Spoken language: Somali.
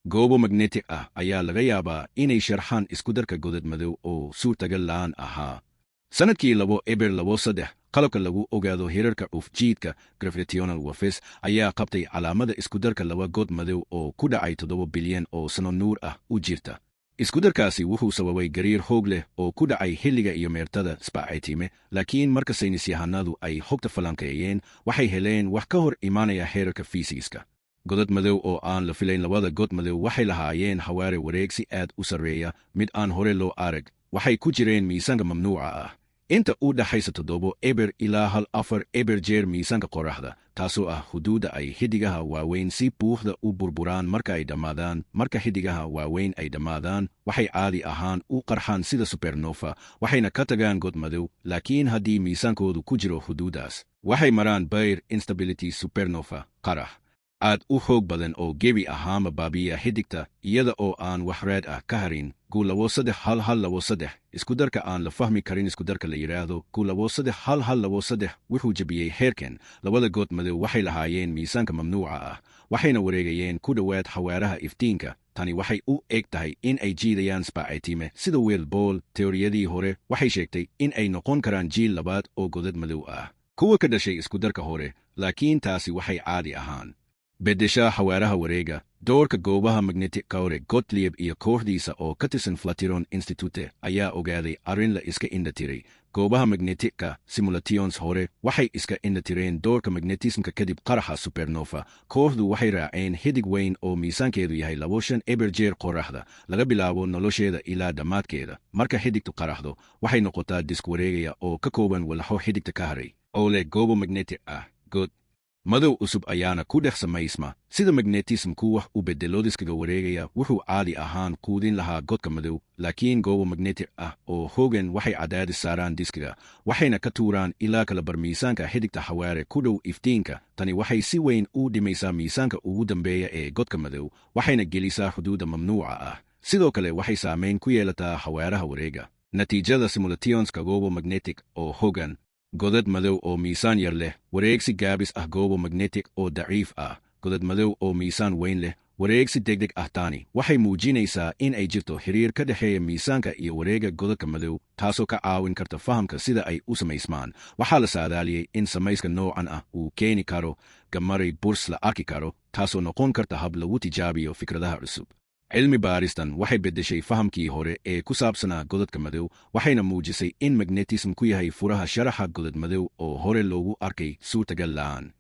goobo magnetic ah ayaa laga yaabaa inay sharxaan isku-darka godad madow oo suurtagal la'aan ahaa. Sanadkii 2023, qalabka lagu ogaado hirarka cuf-jiidka gravitational waves ayaa qabtay calaamadda isku-darka laba god madow oo ku dhacay 7 bilyan oo sano-nuur ah u jirta. Isku-darkaasi wuxuu sababay gariir xoog leh oo ku dhacay xilliga iyo meertada sbacaytime, laakiin marka saynisyahanadu ay xogta falanqeeyeen waxay heleen wax ka hor imaanaya heerarka fiisigiska. Godad madow oo aan la filayn. Labada god madow waxay lahaayeen xawaare wareeg si aad u sarreeya, mid aan hore loo arag. Waxay ku jireen miisaanka mamnuuca ah, inta u dhaxaysa 7 eber ilaa 4 eber jeer miisaanka qorraxda, taasoo ah xuduudda ay xiddigaha waaweyn si buuxda u burburaan marka ay dhammaadaan. Marka xiddigaha waaweyn ay dhammaadaan, waxay caadi ahaan u qarxaan sida supernova, waxayna ka tagaan god madow. Laakiin haddii miisaankoodu ku jiro xuduuddaas, waxay maraan bayr instability supernova, qarax aad u xoog badan oo gebi ahaanba baabi'iya xiddigta iyada oo aan wax raad ah ka harin. Gu-3-1-1-2-3 isku-darka aan la fahmi karin. Isku-darka la yidhaahdo Gu-3-1-1-2-3 wuxuu jebiyey heerkan. Labada good madow waxay lahaayeen miisaanka mamnuuca ah, waxayna wareegayeen ku dhowaad xawaaraha iftiinka. Tani waxay u eg tahay in ay jiidayaan sbacaytime sida weel bool. Teoriyadii hore waxay sheegtay in ay noqon karaan jiil labaad oo godad madow ah, kuwa ka dhashay isku-darka hore, laakiin taasi waxay caadi ahaan beddeshaa xawaaraha wareega. Doorka goobaha magnetic-ka hore Gottlieb iyo kooxdiisa oo ka tirsan Flatiron Institute ayaa ogaaday arrin la iska indhatiray. Goobaha magnetic-ka simulations hore waxay iska indhatireen doorka magnetismka kadib qaraxa supernova. Kooxdu waxay raaceen xiddig weyn oo miisaankeedu yahay 2 eber jeer qorraxda, laga bilaabo nolosheeda ilaa dhammaadkeeda. Marka xiddigtu qaraxdo, waxay noqotaa disk wareegaya oo ka kooban walxo xiddigta ka haray oo leh goobo magnetic ah. God madow cusub ayaana ku dhex samaysma. Sida magnetismku wax u beddelo diskaga wareegaya, wuxuu caadi ahaan quudin lahaa godka madow, laakiin goobo magnetic ah oo hoogan waxay cadaadis saaraan diskaga, waxayna ka tuuraan ilaa kala bar miisaanka xiddigta xawaare ku dhow iftiinka. Tani waxay si weyn u dhimaysaa miisaanka ugu dambeeya ee godka madow, waxayna gelisaa xuduudda mamnuuca ah. Sidoo kale waxay saamayn ku yeelataa xawaaraha wareega. Natiijada simulationska goobo magnetic oo hoogan, godad madow oo miisaan yar leh, wareegsi gaabis ah. Goobo magnetic oo daciif ah, godad madow oo miisaan weyn leh, wareegsi degdeg ah. Tani waxay muujinaysaa in ay jirto xiriir ka dhexeeya miisaanka iyo wareegga godadka madow, taasoo ka caawin karta fahamka sida ay u samaysmaan. Waxaa la saadaaliyey in samayska noocan ah uu keeni karo gamaray burs la arki karo, taasoo noqon karta hab lagu tijaabiyo fikradaha cusub. Cilmi baaristan waxay beddeshay fahamkii hore ee ku saabsanaa godadka madow, waxayna muujisay in magnetism ku yahay furaha sharaxa godad madow oo hore loogu arkay suurtagal la'aan.